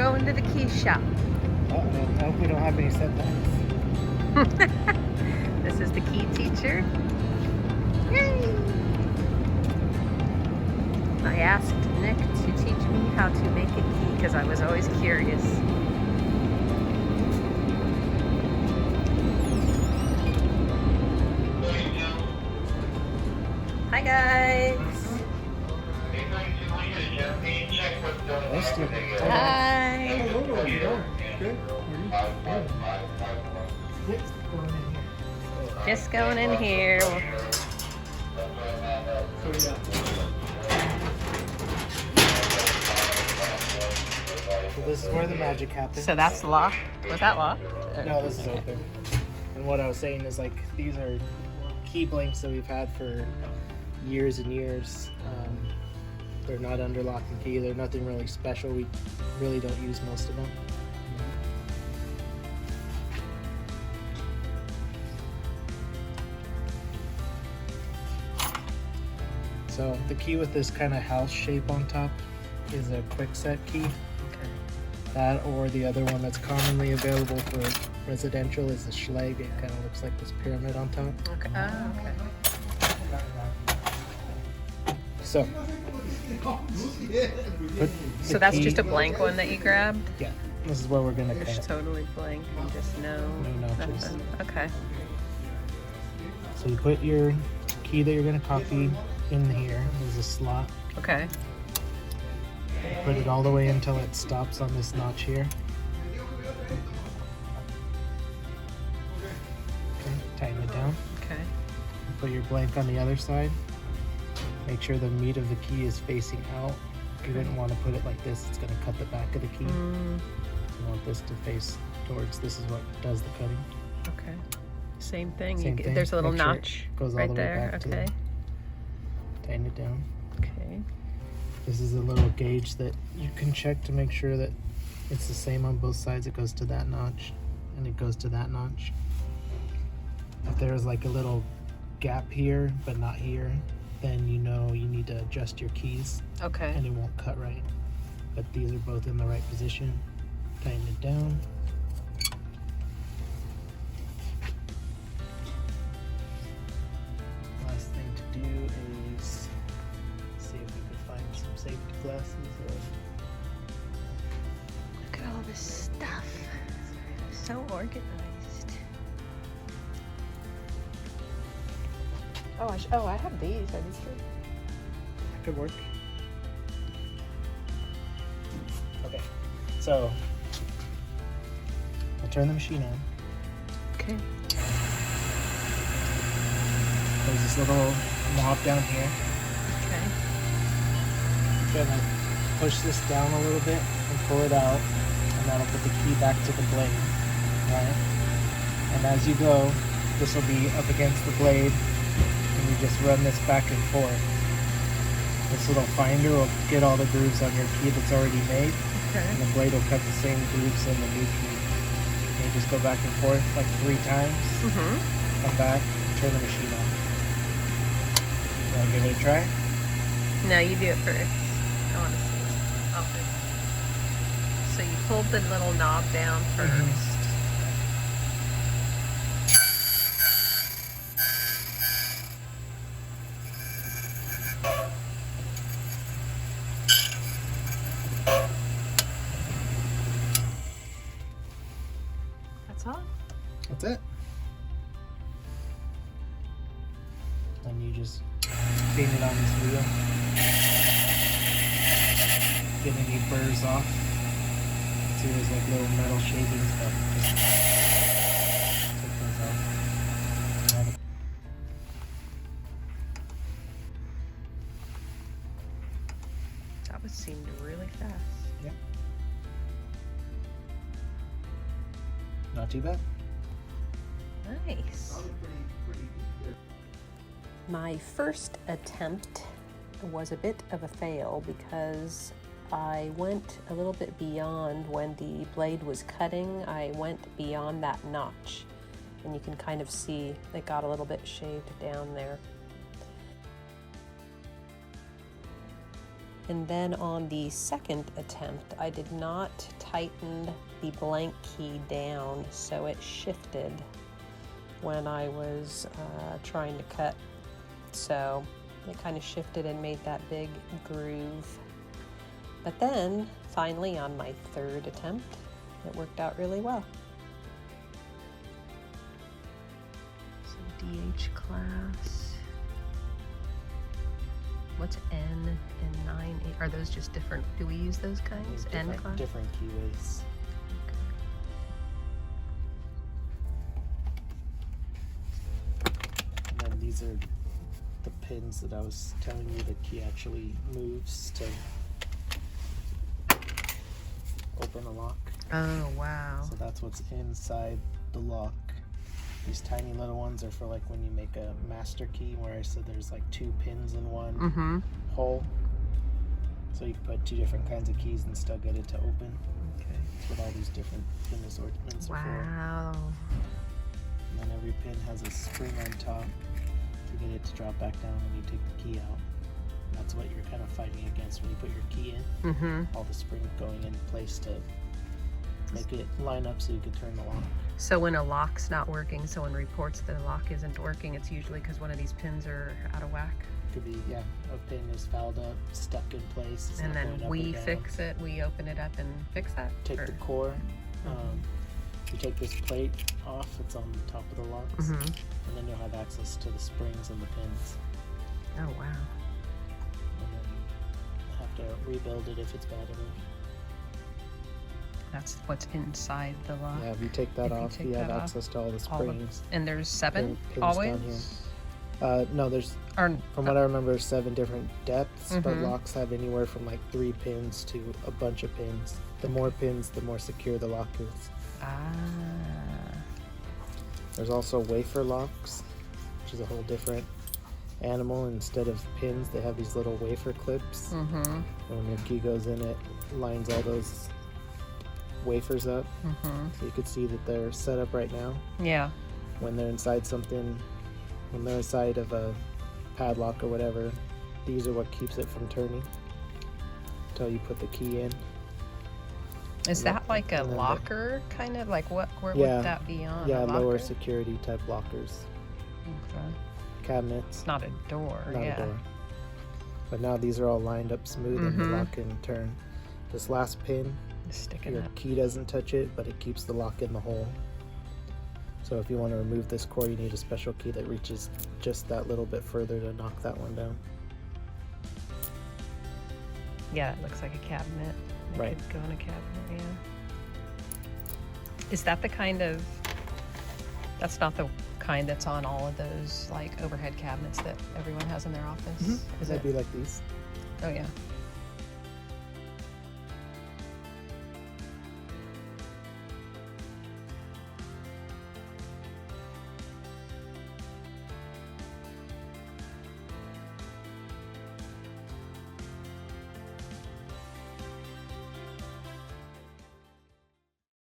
going to the key shop. Uh-oh, I hope we don't have any setbacks. This is the key teacher. Yay! I asked Nick to teach me how to make a key because I was always curious. Hi guys! Hi! Just going in here. So this is where the magic happens. So that's locked? Was that locked? No, this is open. And what I was saying is, like, these are key blanks that we've had for years and years. They're not under lock and key. They're nothing really special. We really don't use most of them. So the key with this kind of house shape on top is a quick set key. Okay. That, or the other one that's commonly available for residential, is the Schlage. It kind of looks like this pyramid on top. Okay. Oh, okay. So, So that's just a blank one that you grabbed? Yeah, this is where we're gonna cut It's it. totally blank and just no notches. nothing. Okay. So you put your key that you're gonna copy in here. There's a slot. Okay. Put it all the way until it stops on this notch here. Okay, tighten it down. Okay. Put your blank on the other side. Make sure the meat of the key is facing out. You wouldn't want to put it like this. It's going to cut the back of the key. You want this to face towards. This is what does the cutting. Okay. Same thing. Same thing. There's a little Make sure it notch goes all right the way there. back to Okay. Tighten it down. Okay. This is a little gauge that you can check to make sure that it's the same on both sides. It goes to that notch and it goes to that notch. If there's like a little gap here but not here, then you know you need to adjust your keys Okay. and it won't cut right. But these are both in the right position. Tighten it down. Last thing to do is see if we can find some safety glasses. Look at all this stuff. So organized. Oh, I have these. Are these good? That could work. Okay, so I'll turn the machine on. Okay. There's this little knob down here. Okay. Gonna push this down a little bit and pull it out, and that'll put the key back to the blade, right? And as you go, this will be up against the blade, and you just run this back and forth. This little finder will get all the grooves on your key that's already made, Okay. and the blade will cut the same grooves in the new key. And you just go back and forth like 3 times, come back, and turn the machine on. You wanna give it a try? No, you do it first. I want to see. Okay. So you pulled the little knob down first. That's all? That's it. And you just clean it on this wheel. Get any burrs off. See, there's like little metal shavings, but just take those off. Now the- That would seem really fast. Yep. Not too bad. Nice. My first attempt was a bit of a fail because I went a little bit beyond when the blade was cutting. I went beyond that notch, and you can kind of see it got a little bit shaved down there. And then on the second attempt, I did not tightened the blank key down so it shifted when I was trying to cut. So it kind of shifted and made that big groove. But then finally on my third attempt, it worked out really well. So DH class. What's N and 9, 8? Are those just different? Do we use those kinds? N class? Different keyways. And then these are the pins that I was telling you the key actually moves to open a lock. Oh, wow. So that's what's inside the lock. These tiny little ones are for like when you make a master key, where I said there's like 2 pins in one hole. So you can put 2 different kinds of keys and still get it to open. Okay. That's what all these different pin assortments are for. Wow. And then every pin has a spring on top to get it to drop back down when you take the key out. And that's what you're kind of fighting against when you put your key in. All the springs going in place to make it line up so you can turn the lock. So when a lock's not working, someone reports that a lock isn't working, it's usually because one of these pins are out of whack. Could be, yeah, a pin is fouled up, stuck in place. It's And not then going up we or down. fix it, we open it up and fix that? Take Or- the core. You take this plate off, it's on the top of the locks, and then you'll have access to the springs and the pins. Oh, wow. And then have to rebuild it if it's bad enough. That's what's inside the lock. Yeah, if you take that If you off, take you have that off, access to all the all of- springs. And there's 7 pins always? down here. No, there's, Or, from what I remember, 7 different depths, but Mhm. locks have anywhere from like 3 pins to a bunch of pins. The more pins, the more secure the lock is. ah. There's also wafer locks, which is a whole different animal. Instead of pins, they have these little wafer clips. And when your key goes in, it lines all those wafers up. So you can see that they're set up right now. Yeah. When they're inside something, when they're inside of a padlock or whatever, these are what keeps it from turning until you put the key in. Is that like a And then the- locker, kind of? Like where Yeah. would that be on? Yeah, a lower locker? security type lockers, Okay. cabinets, It's not a door, not yeah. a door. But now these are all lined up smooth and the Mhm. lock can turn. This last pin, Just sticking your up. key doesn't touch it, but it keeps the lock in the hole. So if you want to remove this core, you need a special key that reaches just that little bit further to knock that one down. Yeah, it looks like a cabinet. It Right. could go in a cabinet, yeah. Is that the kind of... That's not the kind that's on all of those, like, overhead cabinets that everyone has in their office? Is That'd it? be like these. Oh, yeah.